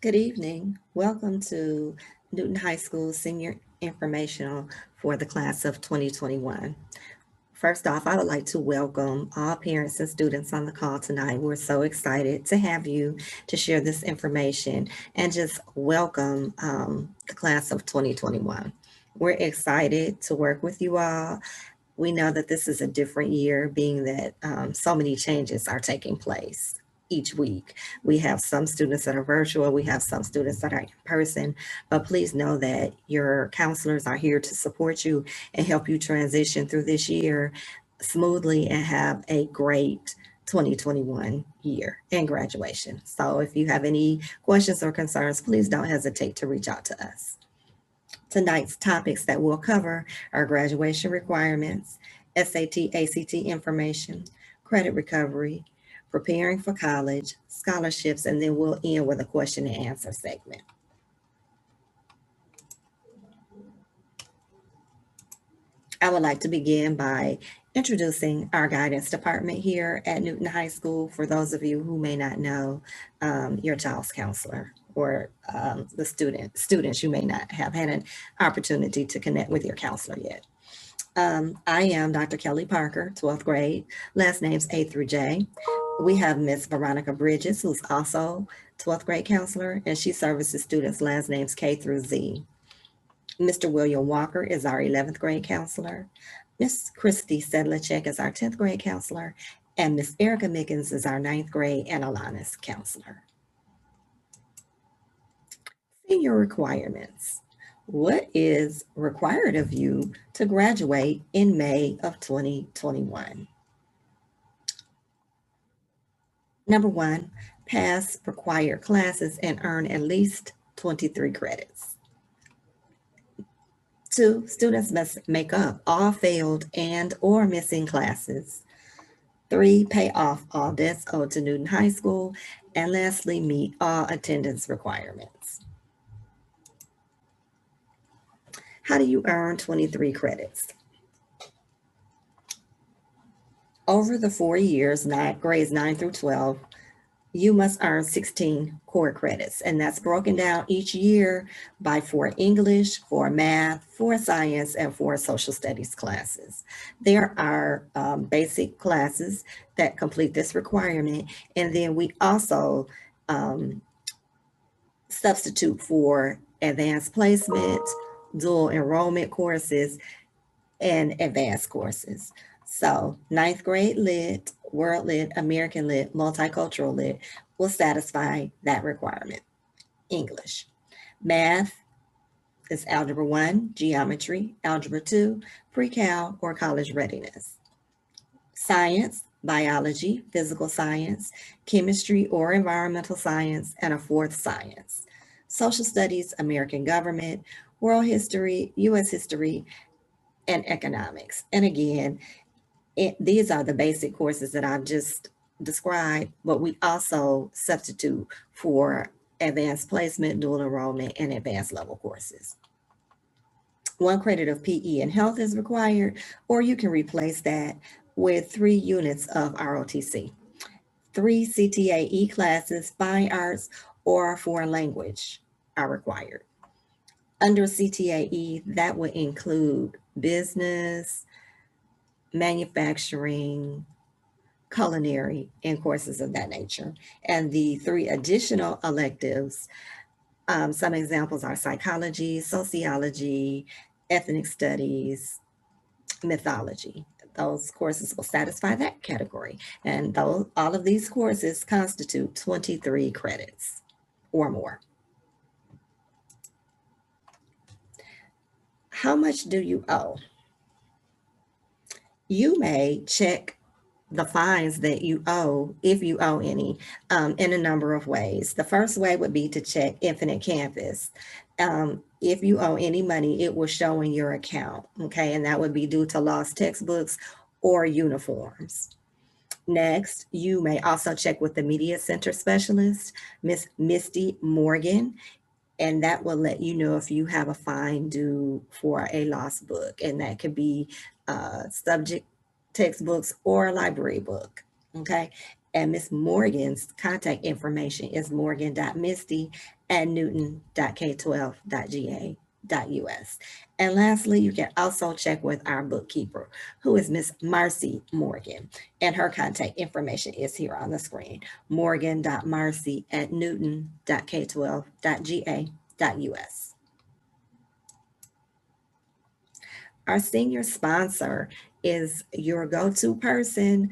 Good evening. Welcome to Newton High School Senior Informational for the class of 2021. First off, I would like to welcome all parents and students on the call tonight. We're so excited to have you to share this information and just welcome the class of 2021. We're excited to work with you all. We know that this is a different year, being that so many changes are taking place each week. We have some students that are virtual, we have some students that are in person, but please know that your counselors are here to support you and help you transition through this year smoothly and have a great 2021 year and graduation. So if you have any questions or concerns, please don't hesitate to reach out to us. Tonight's topics that we'll cover are graduation requirements, SAT, ACT information, credit recovery, preparing for college, scholarships, and then we'll end with a question and answer segment. I would like to begin by introducing our guidance department here at Newton High School. For those of you who may not know, your child's counselor or the students, you may not have had an opportunity to connect with your counselor yet. I am Dr. Kelly Parker, 12th grade, last names A through J. We have Miss Veronica Bridges, who's also 12th grade counselor, and she services students last names K through Z. Mr. William Walker is our 11th grade counselor. Miss Christy Sedlacek is our 10th grade counselor, and Miss Erica Mickens is our 9th grade and Alanis counselor. Senior requirements. What is required of you to graduate in May of 2021? Number one, pass required classes and earn at least 23 credits. 2, students must make up all failed and or missing classes. 3, pay off all debts owed to Newton High School. And lastly, meet all attendance requirements. How do you earn 23 credits? Over the 4 years, grades 9 through 12, you must earn 16 core credits, and that's broken down each year by 4 English, 4 math, 4 science, and 4 social studies classes. There are basic classes that complete this requirement, and then we also substitute for advanced placement, dual enrollment courses, and advanced courses. So 9th grade lit, world lit, American lit, multicultural lit will satisfy that requirement. English. Math is Algebra 1, Geometry, Algebra 2, Pre-Cal, or College Readiness. Science, Biology, Physical Science, Chemistry or Environmental Science, and a 4th Science. Social Studies, American Government, World History, U.S. History, and Economics. And again, these are the basic courses that I've just described, but we also substitute for advanced placement, dual enrollment, and advanced level courses. 1 credit of PE and health is required, or you can replace that with 3 units of ROTC. 3 CTAE classes, fine arts, or foreign language are required. Under CTAE, that would include business, manufacturing, culinary, and courses of that nature. And the 3 additional electives, some examples are psychology, sociology, ethnic studies, mythology. Those courses will satisfy that category. And all of these courses constitute 23 credits or more. How much do you owe? You may check the fines that you owe, if you owe any, in a number of ways. The first way would be to check Infinite Campus. If you owe any money, it will show in your account, okay? And that would be due to lost textbooks or uniforms. Next, you may also check with the Media Center Specialist, Miss Misty Morgan, and that will let you know if you have a fine due for a lost book, and that could be subject textbooks or a library book, okay? And Miss Morgan's contact information is morgan.misty@newton.k12.ga.us. And lastly, you can also check with our bookkeeper, who is Miss Marcy Morgan. And her contact information is here on the screen, morgan.marcy@newton.k12.ga.us. Our senior sponsor is your go-to person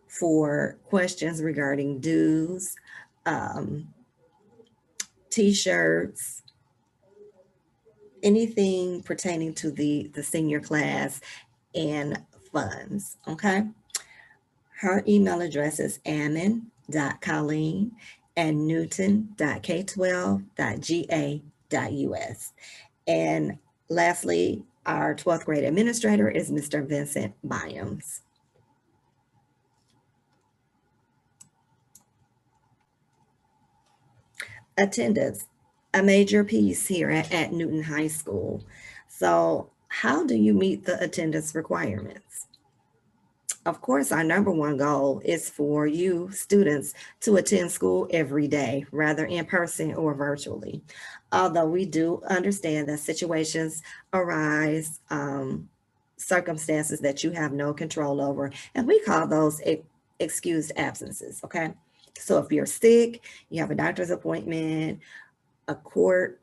for questions regarding dues, um, t-shirts, anything pertaining to the senior class and funds, okay? Her email address is ammon.colleen@newton.k12.ga.us. And lastly, our 12th grade administrator is Mr. Vincent Byams. Attendance, a major piece here at Newton High School. So how do you meet the attendance requirements? Of course, our number one goal is for you students to attend school every day, rather in person or virtually. Although we do understand that situations arise, circumstances that you have no control over, and we call those excused absences, okay? So if you're sick, you have a doctor's appointment, a court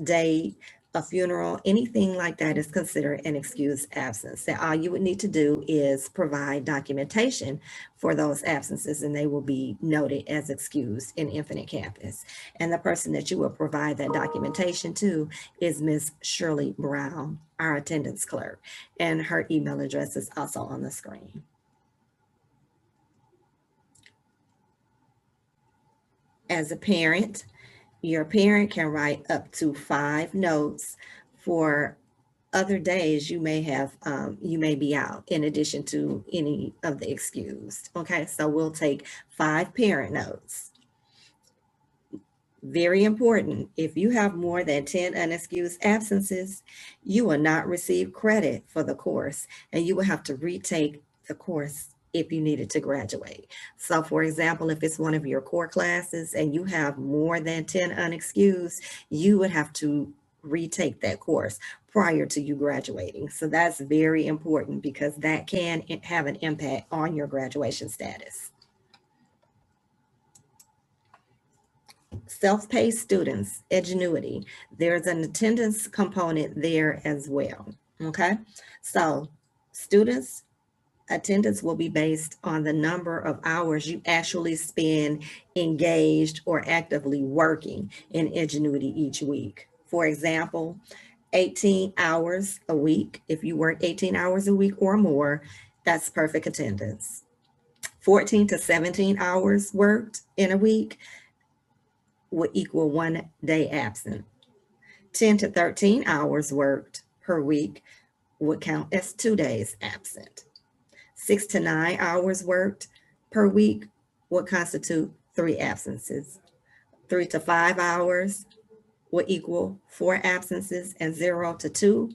date, a funeral, anything like that is considered an excused absence. So all you would need to do is provide documentation for those absences, and they will be noted as excused in Infinite Campus. And the person that you will provide that documentation to is Ms. Shirley Brown, our attendance clerk, and her email address is also on the screen. As a parent, your parent can write up to 5 notes for other days you may have, you may be out in addition to any of the excused. Okay, so we'll take 5 parent notes. Very important, if you have more than 10 unexcused absences, you will not receive credit for the course, and you will have to retake the course if you needed to graduate. So for example, if it's one of your core classes and you have more than 10 unexcused, you would have to retake that course prior to you graduating. So that's very important because that can have an impact on your graduation status. Self-paced students, Edgenuity, there's an attendance component there as well, okay? So students, attendance will be based on the number of hours you actually spend engaged or actively working in Edgenuity each week. For example, 18 hours a week. If you work 18 hours a week or more, that's perfect attendance. 14 to 17 hours worked in a week would equal 1 day absent. 10 to 13 hours worked per week would count as 2 days absent. 6 to 9 hours worked per week would constitute 3 absences. 3 to 5 hours would equal 4 absences, and 0 to 2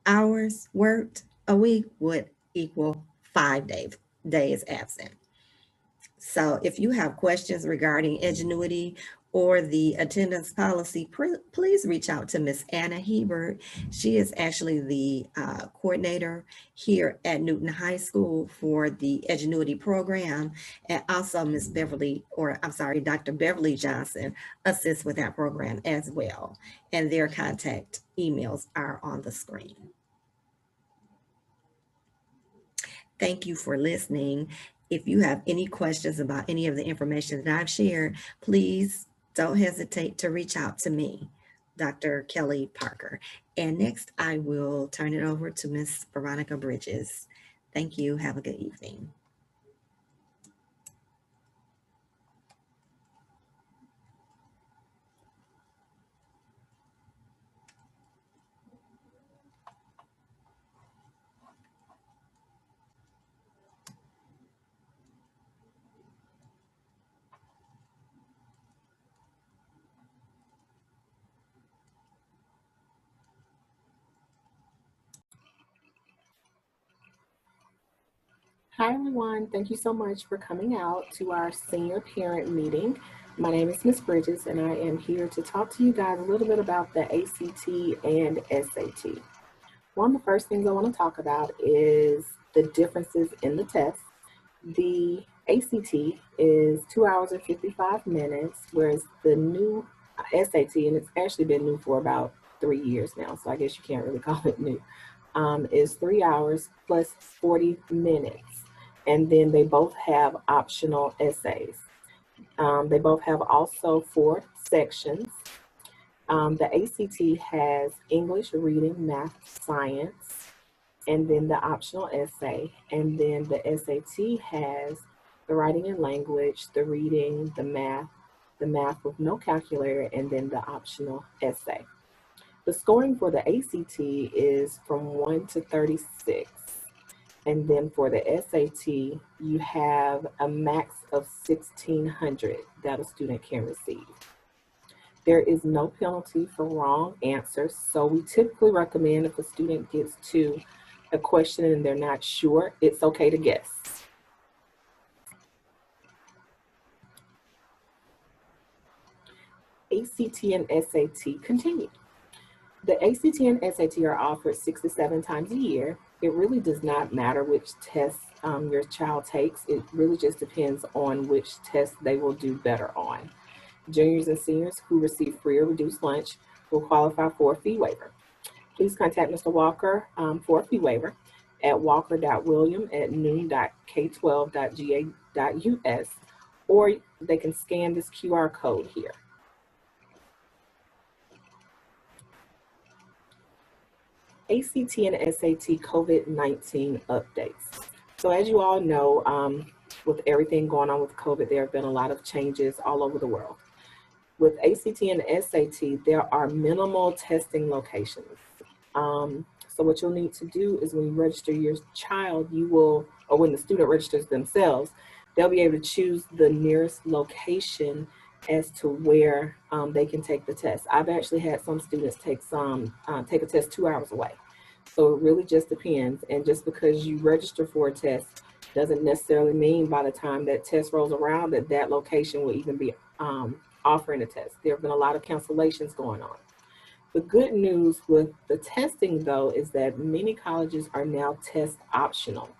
hours worked a week would equal 5 days absent. So if you have questions regarding Edgenuity or the attendance policy, please reach out to Miss Anna Hebert. She is actually the coordinator here at Newton High School for the Edgenuity program. And also Miss Beverly, or I'm sorry, Dr. Beverly Johnson assists with that program as well. And their contact emails are on the screen. Thank you for listening. If you have any questions about any of the information that I've shared, please don't hesitate to reach out to me, Dr. Kelly Parker. And next, I will turn it over to Miss Veronica Bridges. Thank you. Have a good evening. Hi everyone, thank you so much for coming out to our senior parent meeting. My name is Miss Bridges and I am here to talk to you guys a little bit about the ACT and SAT. One of the first things I want to talk about is the differences in the test. The ACT is 2 hours and 55 minutes, whereas the new SAT, and it's actually been new for about 3 years now, so I guess you can't really call it new, is 3 hours plus 40 minutes. And then they both have optional essays. They both have also 4 sections. The ACT has English, reading, math, science, and then the optional essay. And then the SAT has the writing and language, the reading, the math with no calculator, and then the optional essay. The scoring for the ACT is from 1 to 36. And then for the SAT, you have a max of 1,600 that a student can receive. There is no penalty for wrong answers. So we typically recommend if a student gets to a question and they're not sure, it's okay to guess. ACT and SAT continue. The ACT and SAT are offered 6 to 7 times a year. It really does not matter which test your child takes. It really just depends on which test they will do better on. Juniors and seniors who receive free or reduced lunch will qualify for a fee waiver. Please contact Mr. Walker for a fee waiver at walker.william@noon.k12.ga.us, or they can scan this QR code here. ACT and SAT COVID-19 updates. So as you all know, with everything going on with COVID, there have been a lot of changes all over the world. With ACT and SAT, there are minimal testing locations. So what you'll need to do is when you register your child, you will, or when the student registers themselves, they'll be able to choose the nearest location as to where they can take the test. I've actually had some students take a test 2 hours away. So it really just depends. And just because you register for a test doesn't necessarily mean by the time that test rolls around that that location will even be offering a test. There have been a lot of cancellations going on. The good news with the testing though is that many colleges are now test optional.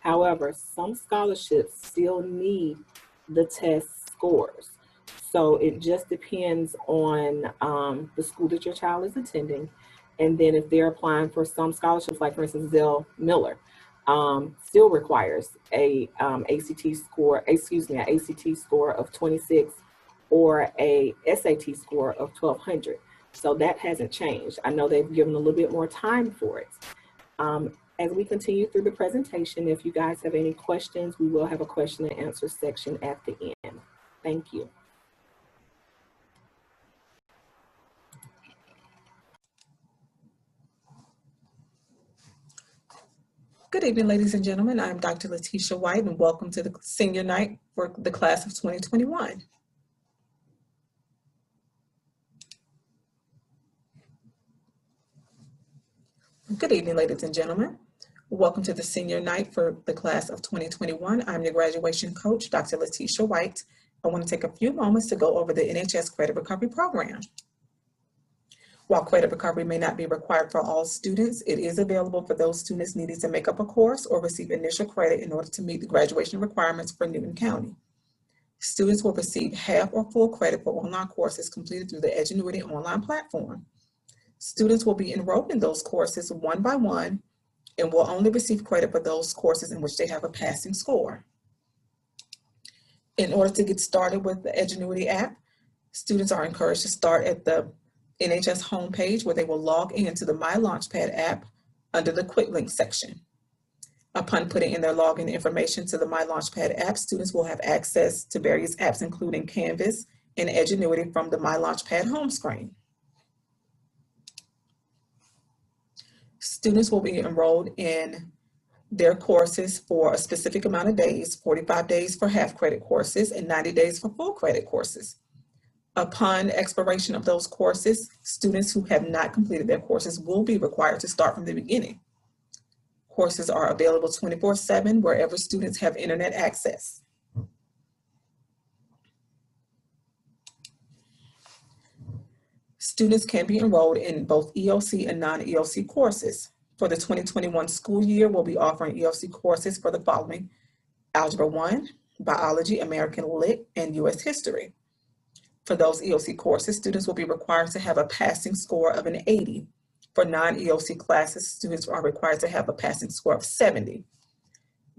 However, some scholarships still need the test scores. So it just depends on the school that your child is attending. And then if they're applying for some scholarships, like for instance, Zell Miller, still requires a ACT score of 26 or a SAT score of 1200. So that hasn't changed. I know they've given a little bit more time for it. As we continue through the presentation, if you guys have any questions, we will have a question and answer section at the end. Thank you. Good evening, ladies and gentlemen. I'm Dr. Letitia White, and welcome to the senior night for the class of 2021. Good evening, ladies and gentlemen. Welcome to the senior night for the class of 2021. I'm your graduation coach, Dr. Letitia White. I want to take a few moments to go over the NHS Credit Recovery Program. While credit recovery may not be required for all students, it is available for those students needing to make up a course or receive initial credit in order to meet the graduation requirements for Newton County. Students will receive half or full credit for online courses completed through the Edgenuity online platform. Students will be enrolled in those courses one by one and will only receive credit for those courses in which they have a passing score. In order to get started with the Edgenuity app, students are encouraged to start at the NHS homepage where they will log into the My Launchpad app under the Quick Link section. Upon putting in their login information to the My Launchpad app, students will have access to various apps including Canvas and Edgenuity from the My Launchpad home screen. Students will be enrolled in their courses for a specific amount of days, 45 days for half credit courses and 90 days for full credit courses. Upon expiration of those courses, students who have not completed their courses will be required to start from the beginning. Courses are available 24/7 wherever students have internet access. Students can be enrolled in both EOC and non-EOC courses. For the 2021 school year, we'll be offering EOC courses for the following: Algebra 1, Biology, American Lit, and U.S. History. For those EOC courses, students will be required to have a passing score of an 80. For non-EOC classes, students are required to have a passing score of 70.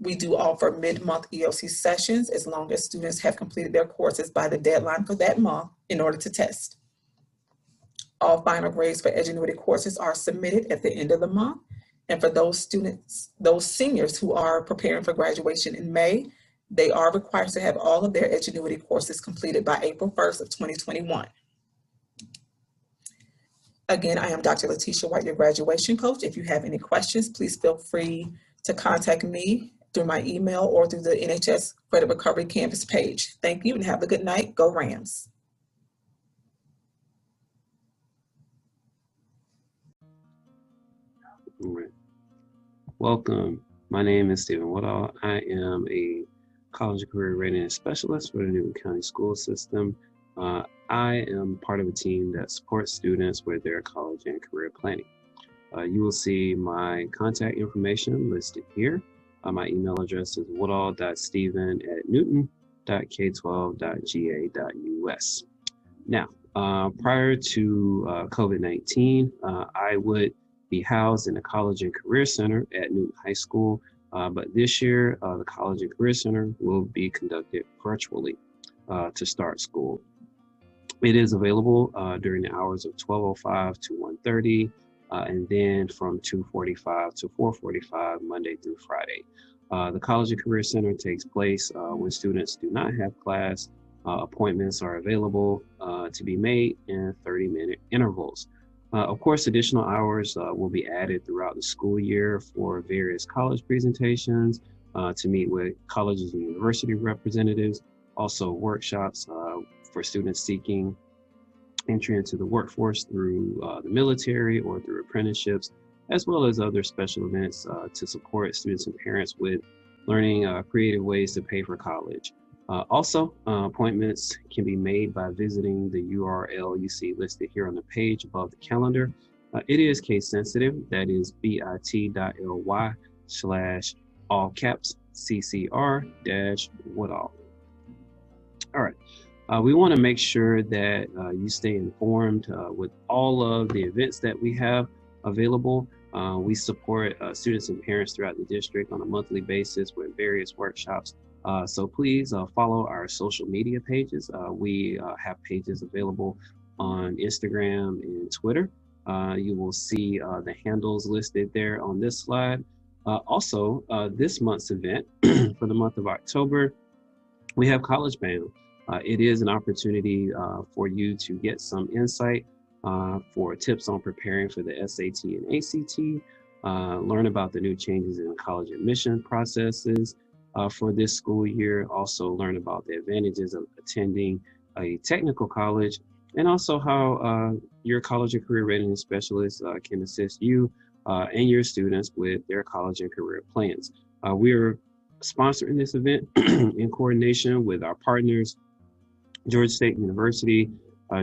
We do offer mid-month EOC sessions as long as students have completed their courses by the deadline for that month in order to test. All final grades for Edgenuity courses are submitted at the end of the month. And for those seniors who are preparing for graduation in May, they are required to have all of their Edgenuity courses completed by April 1st of 2021. Again, I am Dr. Letitia White, your graduation coach. If you have any questions, please feel free to contact me through my email or through the NHS Credit Recovery Campus page. Thank you and have a good night. Go Rams. All right. Welcome. My name is Stephen Woodall. I am a college and career readiness specialist for the Newton County School System. I am part of a team that supports students with their college and career planning. You will see my contact information listed here. My email address is woodall.stephen@newton.k12.ga.us. Now, prior to COVID-19, I would be housed in the College and Career Center at Newton High School, but this year the College and Career Center will be conducted virtually to start school. It is available during the hours of 12:05 to 1:30, and then from 2:45 to 4:45 Monday through Friday. The College and Career Center takes place when students do not have class. Appointments are available to be made in 30-minute intervals. Of course, additional hours will be added throughout the school year for various college presentations, to meet with colleges and university representatives, also workshops for students seeking entry into the workforce through the military or through apprenticeships, as well as other special events to support students and parents with learning creative ways to pay for college. Also, appointments can be made by visiting the URL you see listed here on the page above the calendar. It is case sensitive, that is bit.ly/all caps CCR-Woodall. All right, we want to make sure that you stay informed with all of the events that we have available. We support students and parents throughout the district on a monthly basis with various workshops. So please follow our social media pages. We have pages available on Instagram and Twitter. You will see the handles listed there on this slide. Also, this month's event for the month of October, we have College Bound. It is an opportunity for you to get some insight for tips on preparing for the SAT and ACT, learn about the new changes in college admission processes for this school year, also learn about the advantages of attending a technical college, and also how your college and career readiness specialist can assist you and your students with their college and career plans. We are sponsoring this event in coordination with our partners, Georgia State University,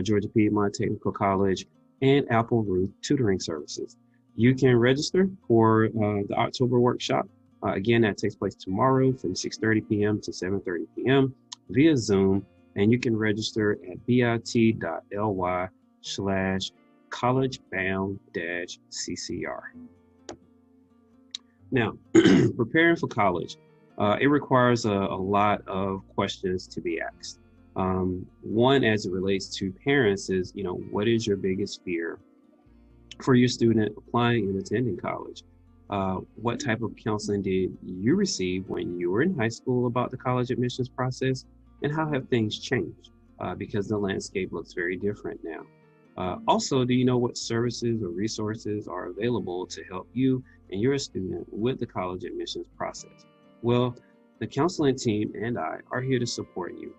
Georgia Piedmont Technical College, and Apple Ruth Tutoring Services. You can register for the October workshop. Again, that takes place tomorrow from 6:30 p.m. to 7:30 p.m. via Zoom, and you can register at bit.ly/collegebound-CCR. Now, preparing for college, it requires a lot of questions to be asked. One, as it relates to parents, is, what is your biggest fear for your student applying and attending college? What type of counseling did you receive when you were in high school about the college admissions process, and how have things changed? Because the landscape looks very different now. Also, do you know what services or resources are available to help you and your student with the college admissions process? Well, the counseling team and I are here to support you.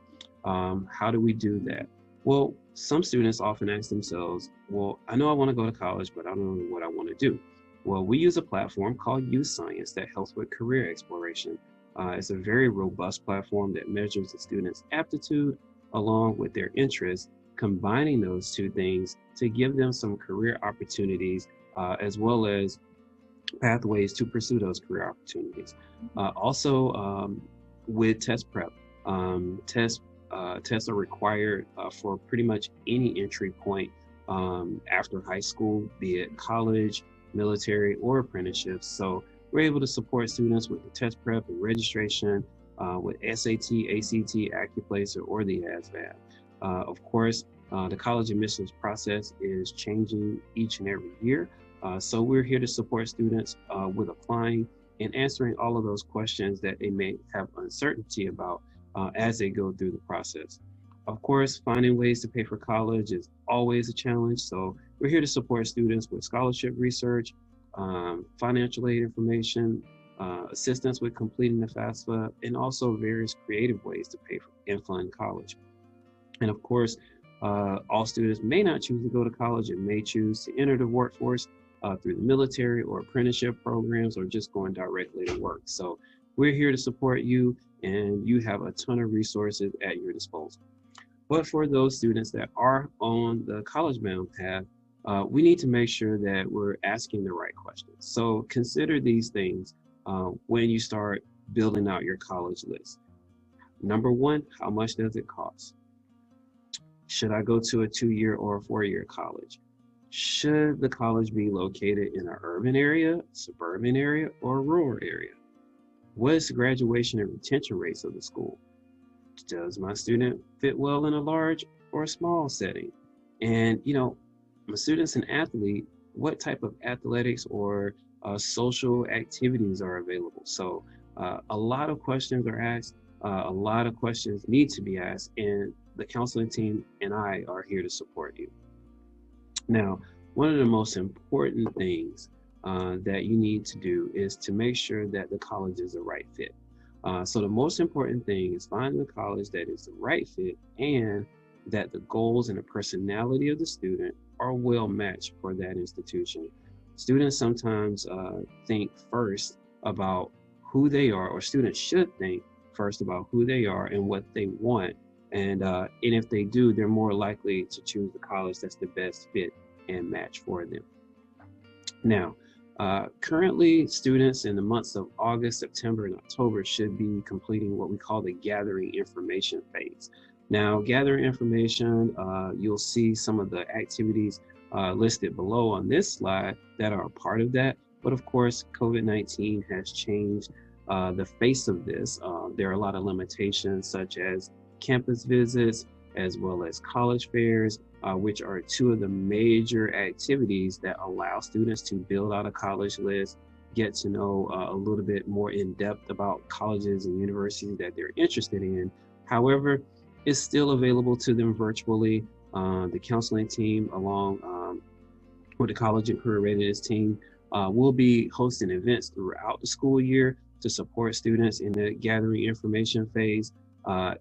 How do we do that? Well, some students often ask themselves, well, I know I want to go to college, but I don't know what I want to do. Well, we use a platform called Youth Science that helps with career exploration. It's a very robust platform that measures the student's aptitude along with their interests, combining those two things to give them some career opportunities as well as pathways to pursue those career opportunities. Also, with test prep, tests are required for pretty much any entry point after high school, be it college, military, or apprenticeships. So we're able to support students with the test prep and registration with SAT, ACT, AccuPlacer, or the ASVAB. Of course, the college admissions process is changing each and every year. So we're here to support students with applying and answering all of those questions that they may have uncertainty about as they go through the process. Of course, finding ways to pay for college is always a challenge. So we're here to support students with scholarship research, financial aid information, assistance with completing the FAFSA, and also various creative ways to pay for and fund college. And of course, all students may not choose to go to college and may choose to enter the workforce through the military or apprenticeship programs or just going directly to work. So we're here to support you, and you have a ton of resources at your disposal. But for those students that are on the college-bound path, we need to make sure that we're asking the right questions. So consider these things when you start building out your college list. Number one, how much does it cost? Should I go to a 2-year or a 4-year college? Should the college be located in an urban area, suburban area, or a rural area? What is the graduation and retention rates of the school? Does my student fit well in a large or a small setting? And, my student's an athlete, what type of athletics or social activities are available? So a lot of questions are asked, a lot of questions need to be asked, and the counseling team and I are here to support you. Now, one of the most important things that you need to do is to make sure that the college is the right fit. So the most important thing is finding a college that is the right fit and that the goals and the personality of the student are well matched for that institution. Students sometimes think first about who they are, or students should think first about who they are and what they want. And if they do, they're more likely to choose the college that's the best fit and match for them. Now, currently, students in the months of August, September, and October should be completing what we call the gathering information phase. Now, gathering information, you'll see some of the activities listed below on this slide that are a part of that. But of course, COVID-19 has changed the face of this. There are a lot of limitations such as campus visits, as well as college fairs, which are two of the major activities that allow students to build out a college list, get to know a little bit more in depth about colleges and universities that they're interested in. However, it's still available to them virtually. The counseling team, along with the college and career readiness team, will be hosting events throughout the school year to support students in the gathering information phase.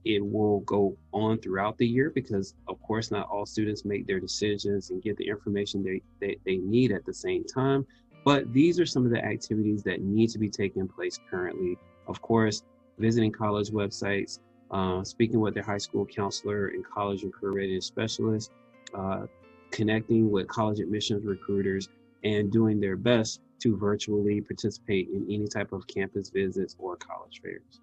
It will go on throughout the year because, of course, not all students make their decisions and get the information they need at the same time. But these are some of the activities that need to be taking place currently. Of course, visiting college websites, speaking with their high school counselor and college and career readiness specialist, connecting with college admissions recruiters, and doing their best to virtually participate in any type of campus visits or college fairs.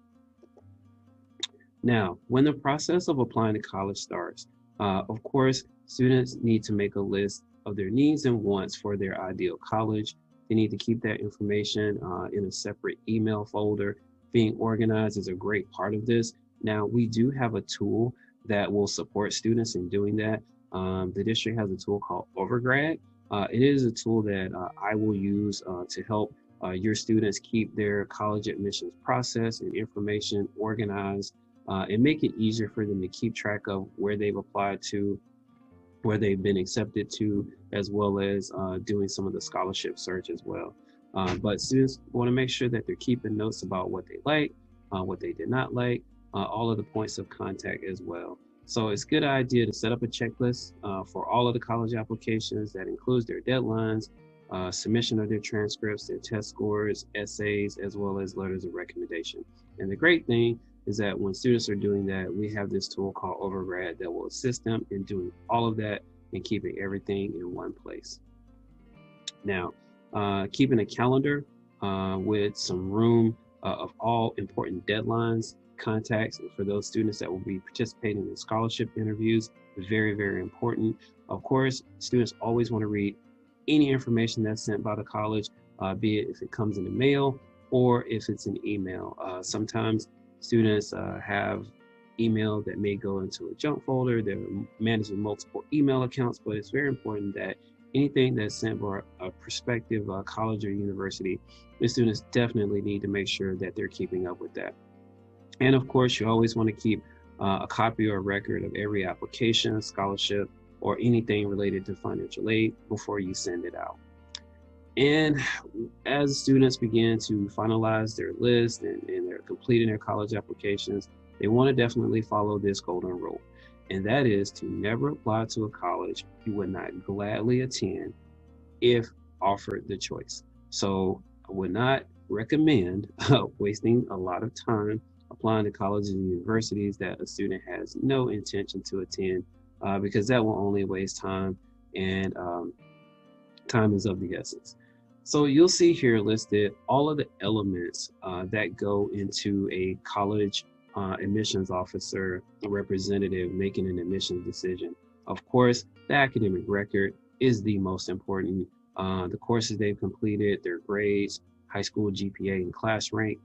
Now, when the process of applying to college starts, of course, students need to make a list of their needs and wants for their ideal college. They need to keep that information in a separate email folder. Being organized is a great part of this. Now, we do have a tool that will support students in doing that. The district has a tool called Overgrad. It is a tool that I will use to help your students keep their college admissions process and information organized and make it easier for them to keep track of where they've applied to, where they've been accepted to, as well as doing some of the scholarship search as well. But students want to make sure that they're keeping notes about what they like, what they did not like, all of the points of contact as well. So it's a good idea to set up a checklist for all of the college applications that includes their deadlines, submission of their transcripts, their test scores, essays, as well as letters of recommendation. And the great thing is that when students are doing that, we have this tool called Overgrad that will assist them in doing all of that and keeping everything in one place. Now, keeping a calendar with some room of all important deadlines, contacts for those students that will be participating in scholarship interviews, very, very important. Of course, students always want to read any information that's sent by the college, be it if it comes in the mail or if it's an email. Sometimes students have email that may go into a junk folder. They're managing multiple email accounts, but it's very important that anything that's sent by a prospective college or university, the students definitely need to make sure that they're keeping up with that. And of course, you always want to keep a copy or a record of every application, scholarship, or anything related to financial aid before you send it out. And as students begin to finalize their list and they're completing their college applications, they want to definitely follow this golden rule. And that is to never apply to a college you would not gladly attend if offered the choice. So I would not recommend wasting a lot of time applying to colleges and universities that a student has no intention to attend, because that will only waste time, and time is of the essence. So you'll see here listed all of the elements that go into a college admissions officer representative making an admissions decision. Of course, the academic record is the most important. The courses they've completed, their grades, high school GPA and class rank,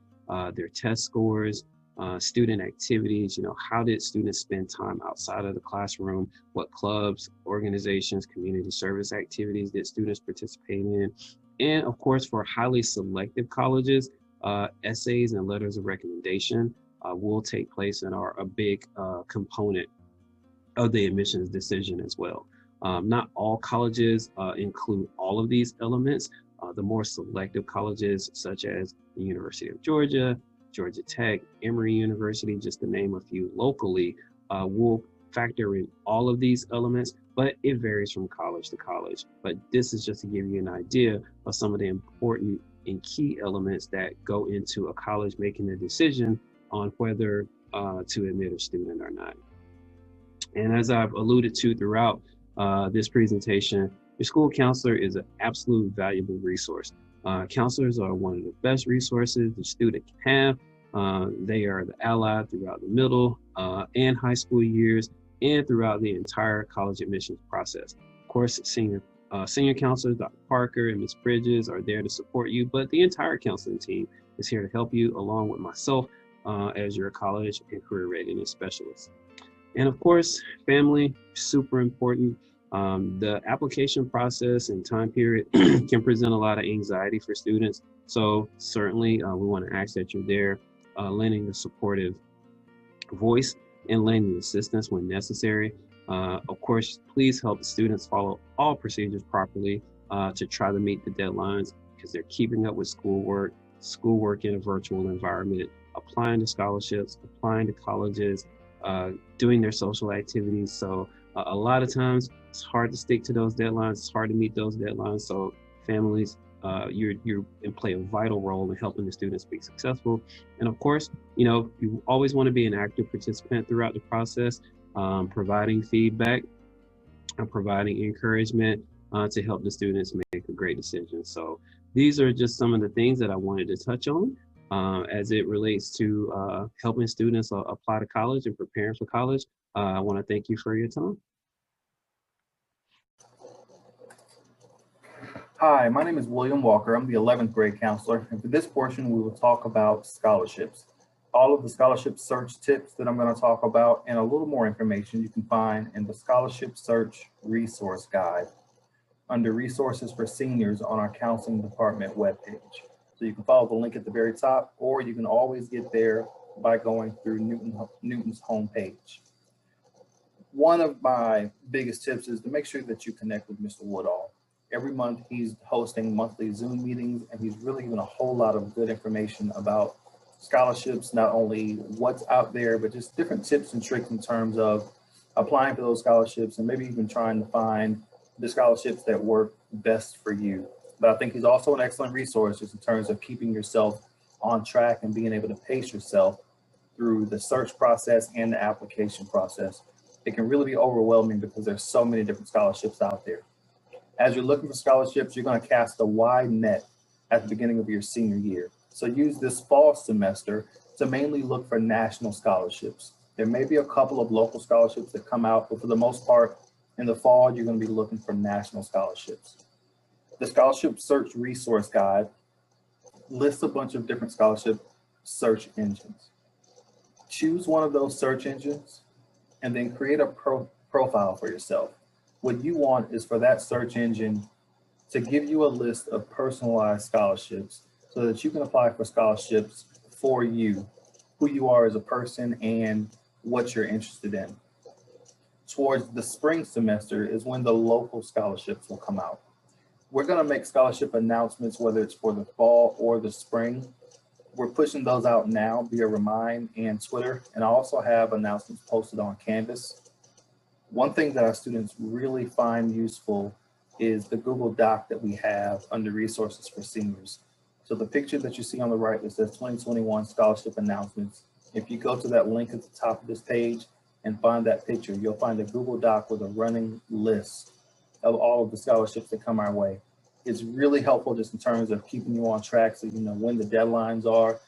their test scores, student activities, how did students spend time outside of the classroom? What clubs, organizations, community service activities did students participate in? And of course, for highly selective colleges, essays and letters of recommendation will take place and are a big component of the admissions decision as well. Not all colleges include all of these elements. The more selective colleges, such as the University of Georgia, Georgia Tech, Emory University, just to name a few locally, will factor in all of these elements, but it varies from college to college. But this is just to give you an idea of some of the important and key elements that go into a college making a decision on whether to admit a student or not. And as I've alluded to throughout this presentation, your school counselor is an absolute valuable resource. Counselors are one of the best resources the student can have. They are the ally throughout the middle and high school years and throughout the entire college admissions process. Of course, senior counselors, Dr. Parker and Ms. Bridges, are there to support you, but the entire counseling team is here to help you, along with myself as your college and career readiness specialist. And of course, family, super important. The application process and time period can present a lot of anxiety for students. So certainly we want to ask that you're there, lending a supportive voice and lending assistance when necessary. Of course, please help the students follow all procedures properly to try to meet the deadlines, because they're keeping up with schoolwork in a virtual environment, applying to scholarships, applying to colleges, doing their social activities. So a lot of times it's hard to stick to those deadlines. It's hard to meet those deadlines. So families, you play a vital role in helping the students be successful. And of course, you always want to be an active participant throughout the process, providing feedback and providing encouragement to help the students make a great decision. So these are just some of the things that I wanted to touch on as it relates to helping students apply to college and preparing for college. I want to thank you for your time. Hi, my name is William Walker. I'm the 11th grade counselor, and for this portion, we will talk about scholarships. All of the scholarship search tips that I'm going to talk about and a little more information you can find in the Scholarship Search Resource Guide under Resources for Seniors on our Counseling Department webpage. So you can follow the link at the very top, or you can always get there by going through Newton's homepage. One of my biggest tips is to make sure that you connect with Mr. Woodall. Every month he's hosting monthly Zoom meetings, and he's really given a whole lot of good information about scholarships, not only what's out there, but just different tips and tricks in terms of applying for those scholarships and maybe even trying to find the scholarships that work best for you. But I think he's also an excellent resource just in terms of keeping yourself on track and being able to pace yourself through the search process and the application process. It can really be overwhelming because there's so many different scholarships out there. As you're looking for scholarships, you're going to cast a wide net at the beginning of your senior year. So use this fall semester to mainly look for national scholarships. There may be a couple of local scholarships that come out, but for the most part, in the fall, you're going to be looking for national scholarships. The Scholarship Search Resource Guide lists a bunch of different scholarship search engines. Choose one of those search engines and then create a profile for yourself. What you want is for that search engine to give you a list of personalized scholarships so that you can apply for scholarships for you, who you are as a person and what you're interested in. Towards the spring semester is when the local scholarships will come out. We're going to make scholarship announcements, whether it's for the fall or the spring. We're pushing those out now via Remind and Twitter, and I also have announcements posted on Canvas. One thing that our students really find useful is the Google Doc that we have under Resources for Seniors. So the picture that you see on the right that says 2021 Scholarship Announcements, if you go to that link at the top of this page and find that picture, you'll find a Google Doc with a running list of all of the scholarships that come our way. It's really helpful just in terms of keeping you on track so you know when the deadlines are,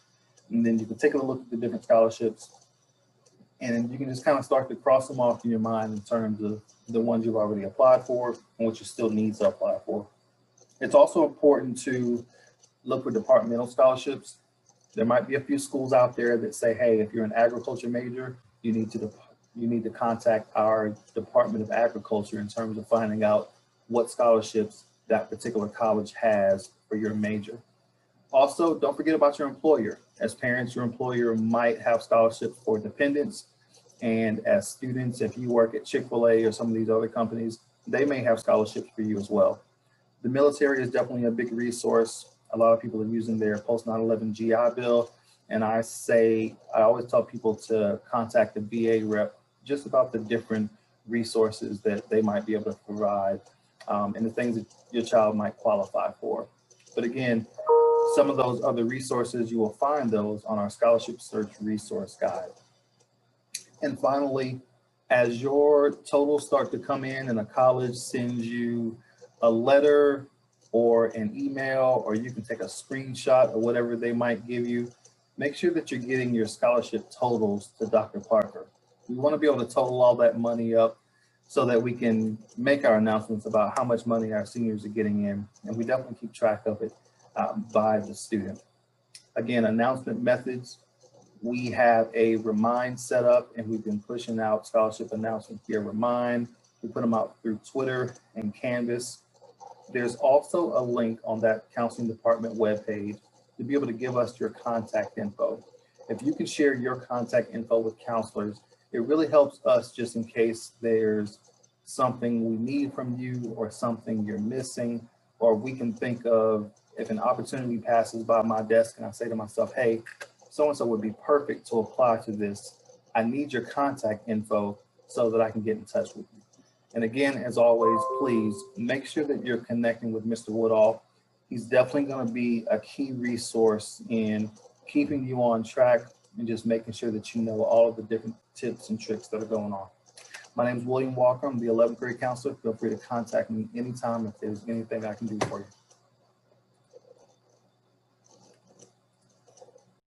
and then you can take a look at the different scholarships and you can just kind of start to cross them off in your mind in terms of the ones you've already applied for and what you still need to apply for. It's also important to look for departmental scholarships. There might be a few schools out there that say, hey, if you're an agriculture major, you need to contact our Department of Agriculture in terms of finding out what scholarships that particular college has for your major. Also, don't forget about your employer. As parents, your employer might have scholarships for dependents. And as students, if you work at Chick-fil-A or some of these other companies, they may have scholarships for you as well. The military is definitely a big resource. A lot of people are using their post 9/11 GI Bill. And I always tell people to contact the VA rep just about the different resources that they might be able to provide and the things that your child might qualify for. But again, some of those other resources, you will find those on our Scholarship Search Resource Guide. And finally, as your totals start to come in and a college sends you a letter or an email, or you can take a screenshot of whatever they might give you, make sure that you're getting your scholarship totals to Dr. Parker. We want to be able to total all that money up so that we can make our announcements about how much money our seniors are getting in, and we definitely keep track of it by the student. Again, announcement methods. We have a Remind set up, and we've been pushing out scholarship announcements via Remind. We put them out through Twitter and Canvas. There's also a link on that counseling department webpage to be able to give us your contact info. If you can share your contact info with counselors, it really helps us just in case there's something we need from you or something you're missing, or we can think of if an opportunity passes by my desk and I say to myself, hey, so-and-so would be perfect to apply to this. I need your contact info so that I can get in touch with you. And again, as always, please make sure that you're connecting with Mr. Woodall. He's definitely going to be a key resource in keeping you on track and just making sure that you know all of the different tips and tricks that are going on. My name is William Walker. I'm the 11th grade counselor. Feel free to contact me anytime if there's anything I can do for you.